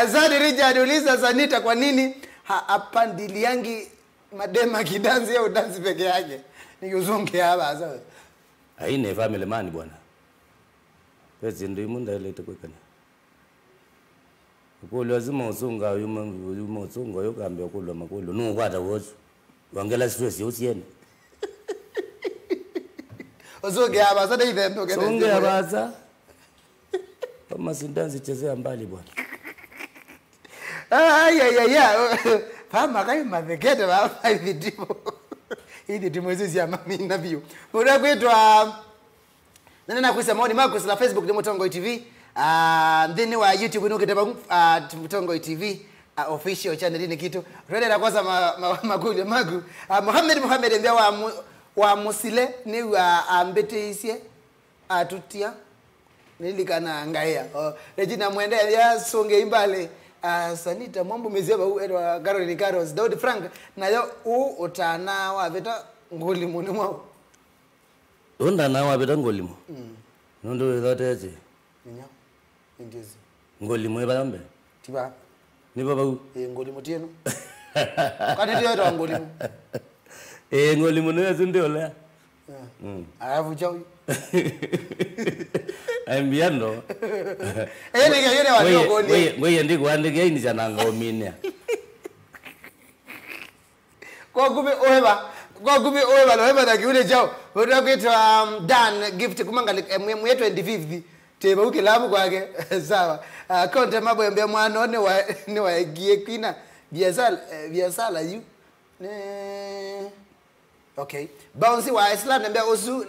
Zadi Richard uliza Sanita kwa nini hapandiliangi madema kidansi au dansi peke yake? Nikuzonge hapa sasa. Aine family man bwana. Pezi ndio imunda ile itakwekana. Ko lazima usunga yuma usunga yokambia kulwa makulu no kwata wozu wangela stress yosiyene usunge aba sada ivembe ukene usunge abaza kama sindanzi chezea mbali bwana ya fama kai mavekete ba video hii timu hizi ya mami na view bora kwetwa nana kuisa maoni Marcus la Facebook demo Tongo TV then wa YouTube unoketeba Tongo TV official channel ni kitu rede la kwanza magulu magu Mohamed ndio wa musile ni wa ambete isie atutia nilikana ngaya Regina mwende ya songe imbale Sanita mambo mezeba wa Caroline Carlos Daud Frank na yo utana wa veta ngoli muni mwao onda na wa veta ngoli mo ndo yote Ndizi. Ngoli mwe balambe. Tiba. Ni baba u. Ngoli mutieno. Kani ndio ndo ngoli. Ngoli munene ndio le. Alafu chao. Biado. Yeye watu ngoli. Ngoye ndiko andike ini chananga ominia. Kwa kume oeba lo heba na kiune chao. Watu kuitwa Dan gift kumanga mwe 25th. Teba ukilamu kwake sawa. Konte mabo yambia mwana ni wa gie kina biasala yu. Okay. Bouncy wa Iceland nambia ozu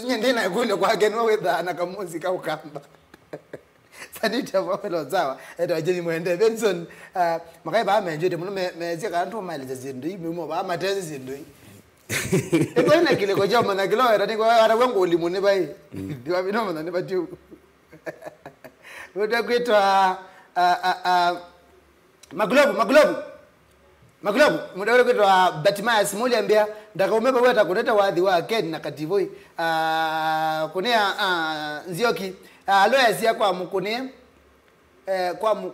nyendena kule kwake no wetha na kamuzi ka ukamba. Sanita wapelo sawa. Eto ajeni mwende Benson makai ba menjete muno mezi kantu mali zindo imimo ba matezi zindo. Eko ina kile ko joma na kilo era ndiko ara wengo limune bai. Ndiwa bino mna ne batu. Wote kwitwa maglobu mudawele kwitwa Batimaya Simuli ambia ndakaumeba weta kuleta wadhi wa Ken na Kativoi kunea Nzioki loya kwa mukunie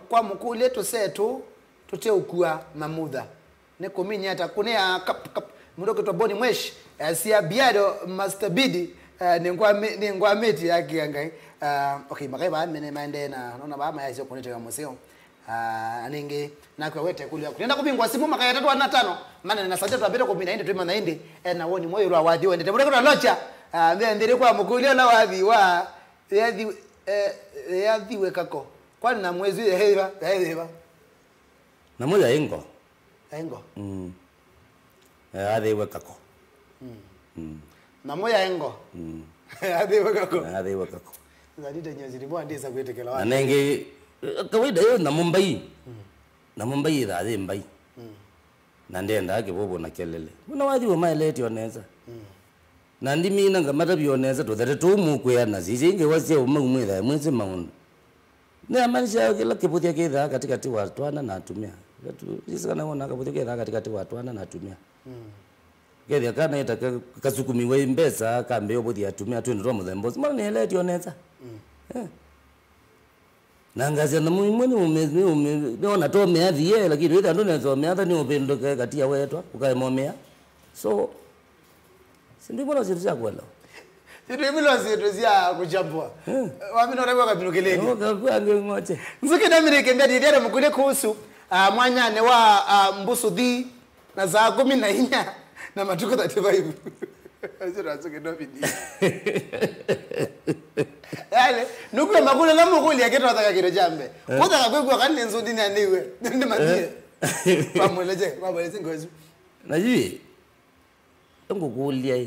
kwa mukule tusetu tute ukua mamudha ne komini hata kunea mudo kwitwa Boni Mwesh sia Biado Master Bidi ni ngwa meti yake yangai. Okay, makaiba mene maende na naona ba maya sio kuneteka museo. Aninge na kwa wete kule kunenda kubingwa simu makaya 3 na 5 maana na sajja twapita kwa 14 twima na indi na woni moyo lwa wadhi wende tebule kwa locha ndire kwa mukuli la wadhi wa yadhi wekako kwani na mwezi heva na moja engo ade wekako na moya engo ade wekako Sanita nyaziri bwa ndisa kwetekela watu anenge kawaida yo na Mumbai da ade mbai na ndenda ake bobo na kelele muna wadhi wa maeleti oneza na ndimi na ngamata bioneza to that to mu kwe na zizinge wase umwe da mwezi maundu ne amanisha kila kiputia kidha katikati wa twana na atumia watu jisikana ona kaputia kidha katikati wa twana na atumia Gede kana ita kasukumiwa imbesa kambe obodi atumia tu ndo muzembozi mara ni eleti oneza nangaze na mwini umeona to meadhi ye lakini wewe ndo nezo meadha ni upendo kati ya wetwa ukaemomea so sindi mbona sisi kwela sindi mbona sisi kuchambua wami ndo rewa kabino keleni kwa ngoche nzuke na mimi kembia didiara mkule kuhusu mwanyane wa mbusu di na za 14 na matuko 35 azira nzuke ndo bidi yale nuko makule la mukuli yaketwa ataka kiro jambe kutaka kwekwa kanini nzudi ni aniwe ndi matie pamweleze ngozi najui ngokulia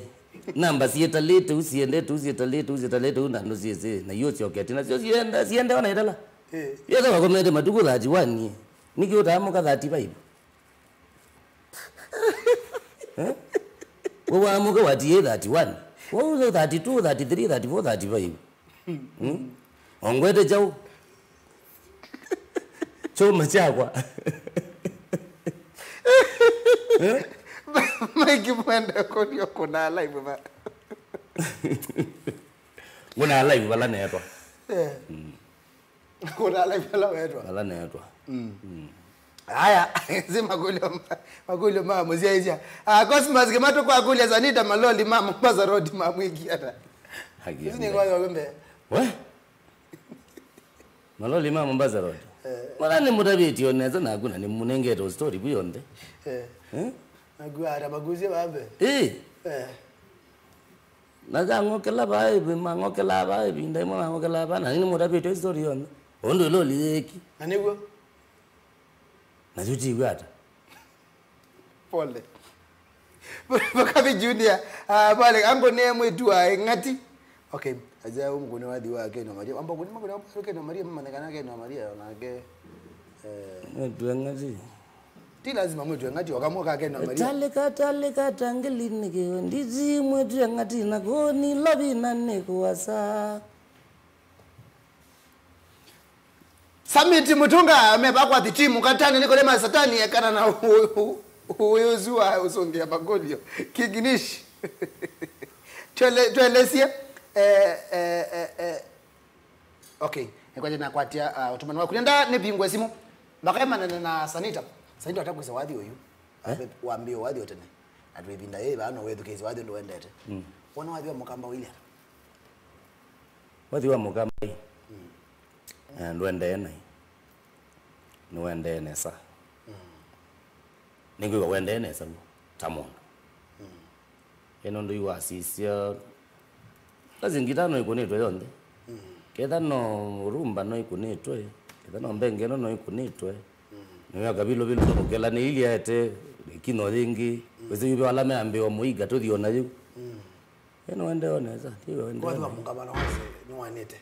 namba sieta lete usieta una ndo siese na yote oketi na sio siende wana idala yeza wakomende matuko 31 nikiota amoka 35 wewe amoka watie 31 wewe 32 33 34 35 ongwete chao choma chakwa Mike mwenda konyo kuna live ba kuna live bala netwa kuna live bala netwa haya zima magulio mama mzee hizi Cosmas gemato kwa kulia Sanita maloli mama Mombasa road mamwiki hata hizi ni ngoja ngombe maloli mama Mombasa road mara ni mudabiti oneza na kuna ni munengeto story kuyonde agwara maguzi babe naga ngokela bae binda mo ngokela bana ni mudabiti story yonde ondo loli eki anigwo najuti gwata pole bakabi junior bale ango ne mwetu ngati okay aja umgone wadi wake na Maria ambo kuni magone ambo na Maria mama nekana ke na Maria nake mwetu ngati ti lazima mwetu ngati wakamoka ke na Maria taleka tangelini ke ndizi mwetu ngati na goni lobi nane kuwasa Samiti mutunga amebakwa timu katani niko lema satani yakana na uyozua usongea bagolio kiginishi tuelesia okay ngoja nakwatia utumani wako nenda nipingwe simu Makema na Sanita. Sanita atakuza wadhi huyu. Waambie wadhi wote ne. Atwebinda yeye bano wedu kezi wadhi ndo endete. Wana wadhi wa mukamba wile. Wadhi wa mukamba. Ndo endene. No endene sa. Ningo wa endene sa tamono. Eno ndo yu asisia. Kazingira no ikunitwe yonde. Keda no rumba no ikunitwe. Keda no mbengeno no ikunitwe. Niwe akabilo bilo kukela ni ili ate kino ringi. Wezi yubi wala meambiwa muiga to thiona yu. Eno wende oneza. Kwa wa mukamba na wase ni wanete.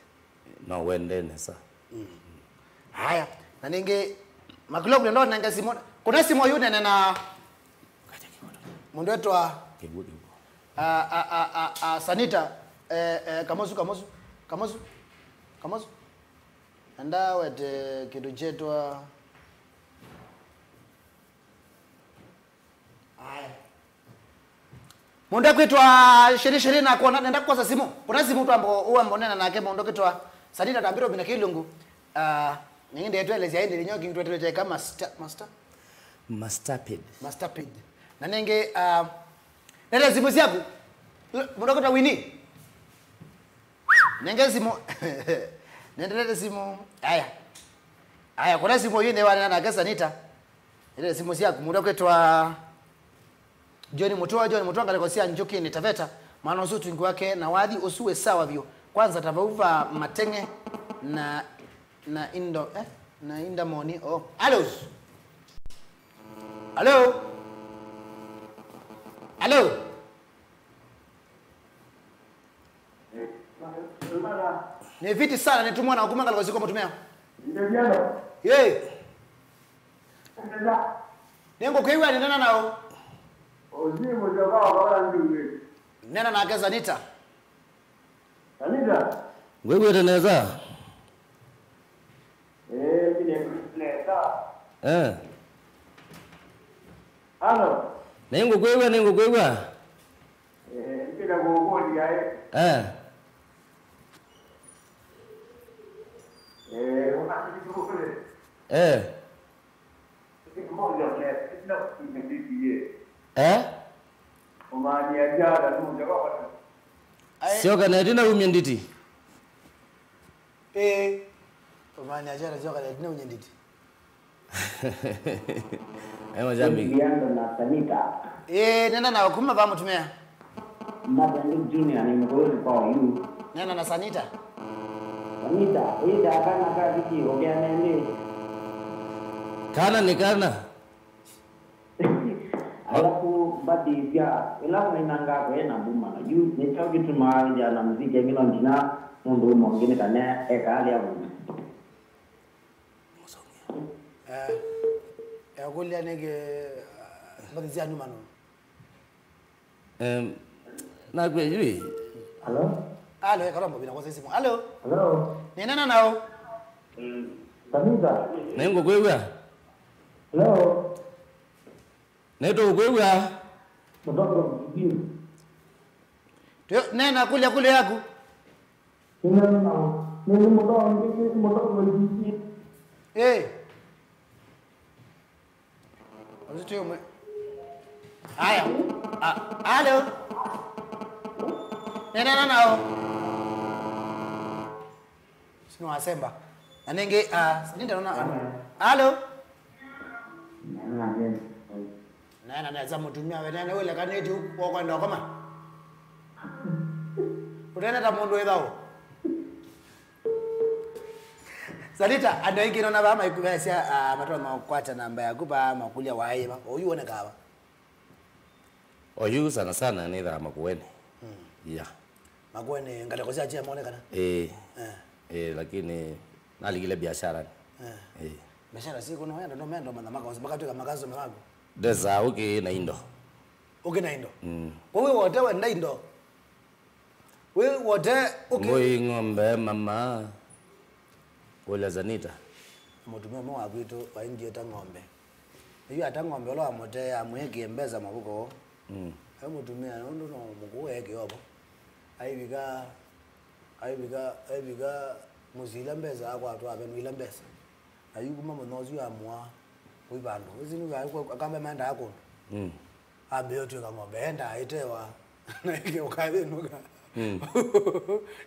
No wende nesa. Haya, na ninge makilobu ndo nanga Simon. Kuna Simon yune na mundu wetu wa Sanita Kamosu anda wete kitu chetwa mundu kwitwa shiri na kuona nenda kwa simu kuna simu tu ambo uambonena nake mundu kwitwa Sanita tambiro bina kilungu ninginde yetu elezi yaende linyoki kitu tuleteka kama masterpid na ninge nenda simu siaku mundu kwitwa Winnie nenge simu nenda simu aya kuna simu yinde wana na Sanita ile simu siaku mundu kwitwa John Mutua ngalekosia njoki ni Taveta maana usutu ingi wake na wadhi usuwe sawa vyo kwanza tavauva matenge na indo na inda moni hello ni viti sana nitumwa na kumanga ngalekosia kwa mtumea Biado. Nengo kwewa ni nana nao Ozimo jamaa wala ndiwe. Nena na Sanita. Sanita. Wewe teneza. Kile neta. Halo. Nengo kwewa. Kile gogoli yae. Unataka kule. Kimoja kile kimedikie. Umani ajara ndio kwa Sio kana tena umyenditi. Umani ajara sio kana tena umyenditi. Jambi. Biado na Sanita. Nena na kuma ba mtumea. Mada ni junior ni mgoli kwa yu. Nena na Sanita. Sanita, ida kana Kaviki ogea nene. Kana ni kana. Alafu badi pia ila inanga kwa na buma na juu ni chao kitu mahali jana muziki ngino ndina mundu mwingine kana hali ya buma. Goli anege badi zia nyuma no. Na kwa hivi. Halo, kalombo bina kwa simu. Halo. Ni nana nao? Sanita. Nengo kwewa. Hello. Neto kwewa. Mtoto bibi. Nena kule yako. Nini mtoto bibi. Uzito mwe. Haya. Halo. Nena nao. Sino asemba. Anenge Sanita naona. Halo. Nana naweza mtumia wewe wewe kaneti huko kwenda kama. Unaenda ta mundu wethao. Sanita anaingi naona bama ikubesia matwa makwata namba yakupa makulia wae oyu one kawa. Oyu sana ni dha makuene. Makuene ngalekozia acha muonekana. Lakini naligile biashara. Biashara si kuna wewe ndo mendo makatoka magazo mwangu. Deza na indo. Na indo. Wewe wote wenda indo. Wewe wote Ngoi ngombe mama. Wala Sanita. Mutumia mwa wakwito waingie ta ngombe. Hiyo ata ngombe lo amote amweke mbeza mabuko. Mutumia ndo no mukuweke yobo. Aibiga muzila mbeza akwatwa abenwila mbeza. ayuko mama nozu ya mwa wibando uzini ga akamba manda yako abe yote kama benda aitewa na ile ukabe nuka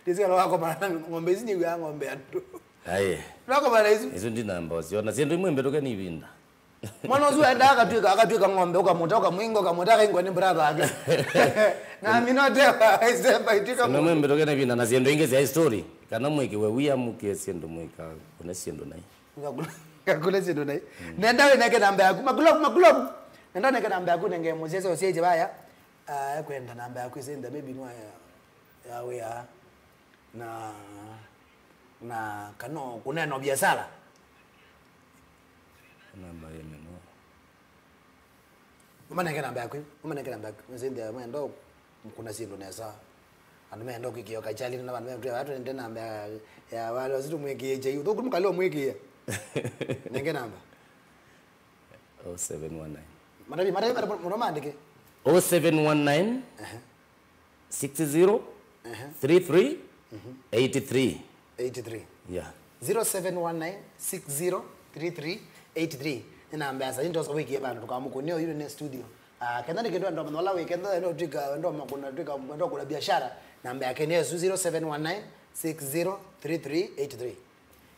dizika wako bana ngombe zini ya ngombe atu aye lako bana hizo ndi namba siona sendo imwembe toka ni vinda mwana uzu enda akatwika ngombe ukamuta ukamwingo ukamuta kaingwa ni brother ake na minotewa aisemba itika no mwembe toka ni vinda na sendo ingezi ya story kana mweke we wiya muke sendo mweka kuna sendo nai ngakule sendo nai nenda neke namba yako maglob nenda neke namba yako nenge muzeze osieje baya kwenda namba yako isenda maybe nwa ya we na kano kuneno biashara namba yemeno umanenge namba yako mzende mwendo kuna sendo nesa anumeenda kikio kachali na vanhu watu nende namba ya wale wazitu mweke je udo kumkalo mweke nenge namba 0719 mara mromandike 0719 60 33 83 yeah 0719 60 33 83 namba ya Sanita so wiki bana tukamukoneo yule ne studio kenda nikendo ndo manola weekend ndo tika ndo makuna tika ndo kuna biashara namba yake ni 0719 60 33 83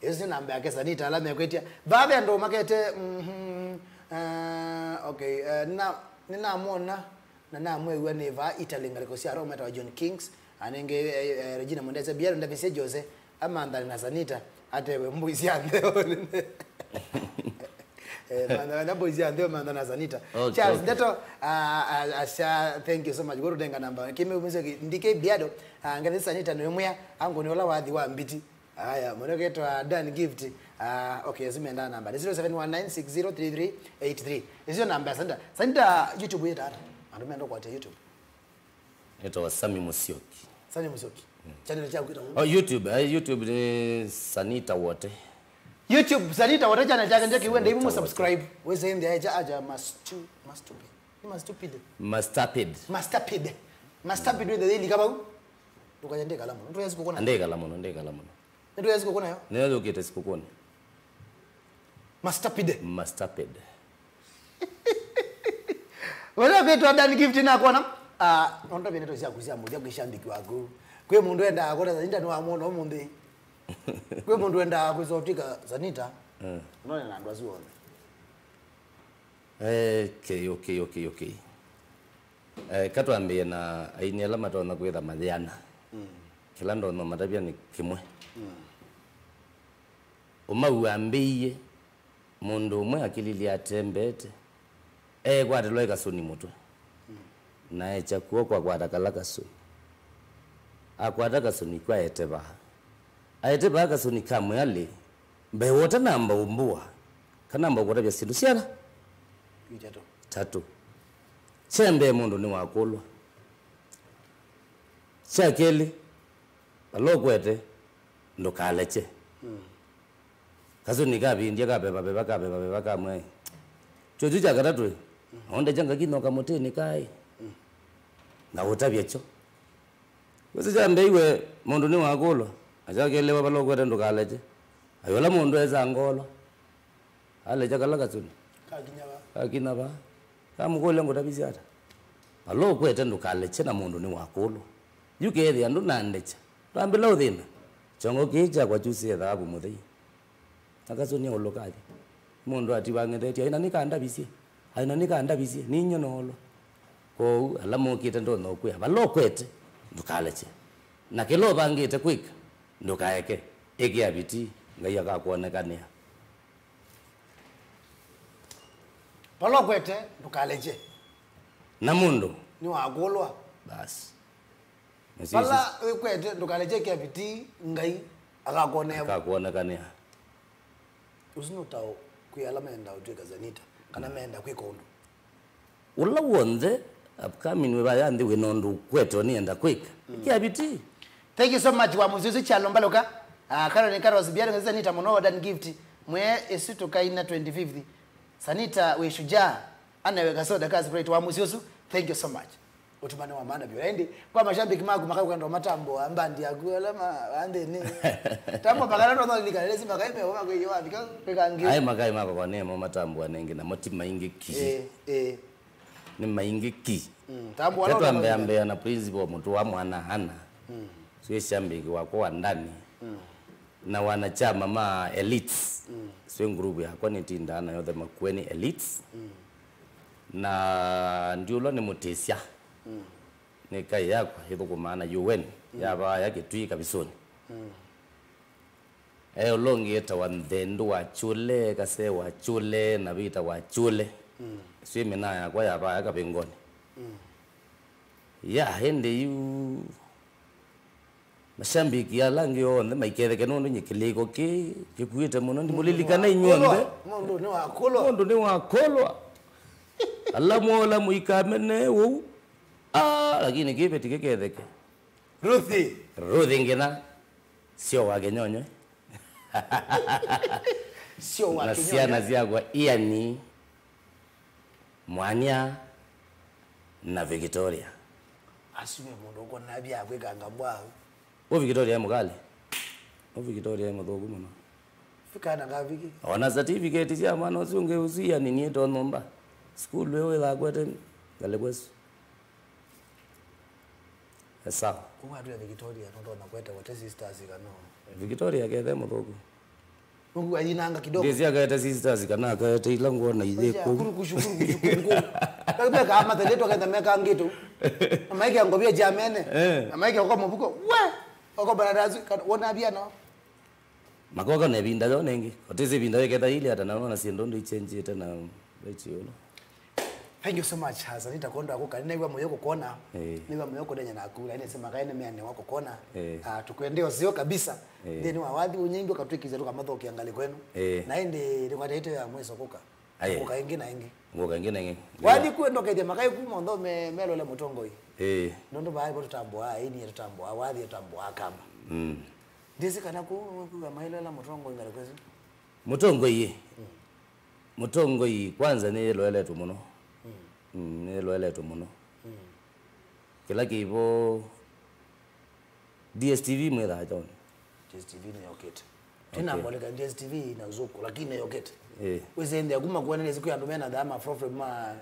hizo namba yake Sanita alama yakwetia baba ndo makete okay ninamuona na namwe waneva Italy ngaliko sia Roma ta John Kings anenge Regina Mondeza Biado ndavise Jose amanda na Sanita atewe mbuzi andeo na boys andeo manda na Sanita Charles ndeto asha thank you so much go rudenga namba kimi umeze ndike Biado ngani Sanita no mwe ango ni ola wadhi wa mbiti haya mweneketo Dan gift okay yazimenda namba 0719603383 hizo namba Sanita YouTube yetu hata andumeenda kwa YouTube ito wasami Musioki Sani Musioki channel chako kita YouTube ni Sanita Wote YouTube Sanita Wote channel chake ndeke wende hivi subscribe weze ende aja mastupid with the daily kama tukajende kalamu ndio yesi kukona ndeka lamono ndio yesi kukona yo ndio ukite sikukoni mastupid wala vitu Dan gift na kona ndo bine to sia kuzia moja kwishambiki wako kwe mundu enda akona Sanita no amono omunde kwe mundu enda kuzotika Sanita unaona na ndo aziona okay katwambie na aini alama tona kwetha mathiana kila ndo no matabia ni kimwe umauambiye mundu umwe akililia tembete kwate loika suni mutwe na echa kuo kwa kwata kalaka suni akwata kasuni kwa eteba aeteba kasuni kamwe ali mbe wote namba umbua kanamba kwata bya sindu siana tatu chembe mundu ni wakulwa chakeli alokwete ndo kaleche kasuni kabindia kabeba kamwe choju cha katatu onde janga kino kamoteni kai na utabyecho wese jambe iwe mundu ni wakulwa achakelewa balokwete ndo kaleche ayola mundu eza ngolo alecha kalaka tsuni kakinaba kamukole ngotabisi ata balokwete ndo kaleche na mundu ni wakulwa yukethi andu nandecha twambila uthina chongo kicha kwa chusi ethabu muthei akasonia olokathi mundu atibangethetie aina nikanda bisie ninyo nolo ko alamukite ndo no kwe balokwete ndukaleche na kilo bangite quick ndukaeke ekiabiti ngaya kakuonekania balokwete ndukaleche na mundu ni wakulwa basi bala kwete ndukaleche kiabiti ngai akakuonekania usinotao kuyalama enda utweka Sanita kana menda kwikondo ula wonde upcoming we bayandi we nondu kweto ni enda quick kiabiti. Thank you so much wa muzizi chalo mbaloka karo ni karo Biado Sanita mono Dan gift mwe esito kaina 2050 Sanita we shujaa anaweka soda kazi wa muzizi. Thank you so much. utumane wa maana bio endi kwa mashambiki magu makai kwenda matambo ambandi agwela ma ande ni tambo bagala ndo likalezi makai pe wa kwe wa bika pekangi ai makai mako kwa nemo matambo anenge na moti maingi ki ni maingi ki tambo wana ambe na principal mtu wa mwana hana sio shambiki wako wa ndani na wanachama ma elites sio group ya kwa nitindana yote makweni elites na ndiulo ni mutesia ni kai yako hizo kwa maana UN yaba yake tui kabisoni longi eta wandendo wa chule kase wa chule na vita wa chule sio mina ya kwa yaba yaka pengoni ya hende yu mashambiki ya langi yonde maiketheke nondo nyikiliko kikuite muno ndi mulilikana inyonde mondo ni wa kolwa alla mola muikamene wo lakini kipe tikeketheke Ruthi ngina sio wake nyonyo sio wake nyonyo nasiana ziagwa iani Mwanya na Victoria asume mundo uko nabya kweganga bwa o Victoria mukali o Victoria muthogu muno fika na Kaviki ona certificate cia mwana usunge usia nini eto nomba school wewe la kwete galekwesu esa kwa watu ya Victoria ndo na kweta Wote sisters kana Victoria kethe muthogu mungu ayinanga kidogo ndizia kaeta sisters kana kaeta ilango na ile ko kushukuru kabe kama teleto kaenda meka ngito amaike ngobia jamene amaike kwa mabuko we oko baradazi wona bia no makoka ne binda yo nengi oteze binda yeketa ile hata naona si ndondo ichange tena bechiolo. Thank you so much Sanita konda ko kanina iwa moyo kukona niwa moyo kodenya na akula ine sema kaene meane wako kona tukwendeo sio kabisa then wawadhi unyingi ukatwikiza tu kama thoki angali kwenu na inde ndikwatete ya mweso kuka ukaingi na ingi wadi kwendo kete makai kuma ndo melo le mutongo hii ndo bae boto tambwa ini tutambwa wadhi tutambwa kama ndisi kana ku mailo la mutongo ngali kwezi mutongo hii kwanza ni loele tu muno ni loele tu muno kila kibo DSTV mweda John DSTV ni yokete tena mboleka DSTV na zuko lakini yokete wezende aguma kuona ile siku ya ndomena dama from ma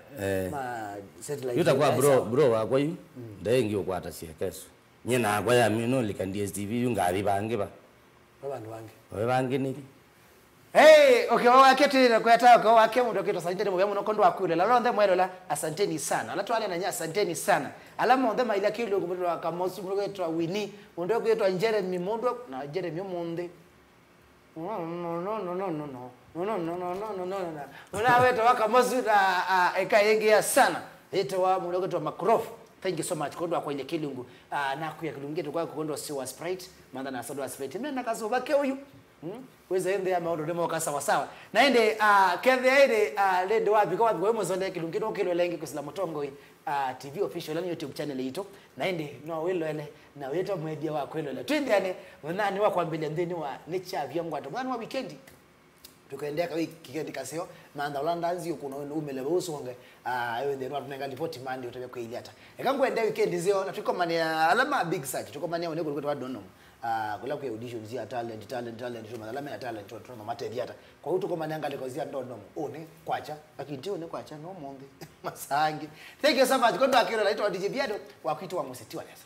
satellite yuta kwa bro wakwa yu ndayengi okwata sia keso nyina kwa ya mino lika DSTV yungabi bange bange niki okay wakati na kweta kwa wake ndo kito Sanita mo yamuno kondo akule la ronde mwelo la asanteni sana ala twale na nya asanteni sana alama onde maila kilo kubulwa kamosi mlo kwetu wini ndo kwetu Jeremy Mondo na Jeremy Monde no wetu wakamosi na ekayengia sana ito wa mlo kwetu makrofu. Thank you so much kodwa kwa ile kilungu na kuya kilungete kwa kondo si wa Sprite manda na soda Sprite mena kazo bake huyu weza ende ya maondo demo kasa sawa na ende kethe ende lende wapi kwa wapi wemo zonde kilungete okelo lengi kusila motongo TV official na YouTube channel ito na ende no welo ele na weto media wa kwelo le twende ane nani wa kwambele ndeni wa nature vyangu ato mwana wa weekend tukaendea kwa weekend kasio manda ulanda nzi kuna umele usonge ayo ndio watu nenga report mandi utabe kwa iliata ekangu ende weekend zio na tuko mania alama big search tuko mania oneko kwa dono kula kwa audition zia talent tu alama ya talent tu na materia kwa hiyo tuko mania ngale zia ndono one kwacha lakini one kwacha no monde masangi. Thank you so much kondo akiro laitwa DJ Biado wa kwitu wa museti wa lesa.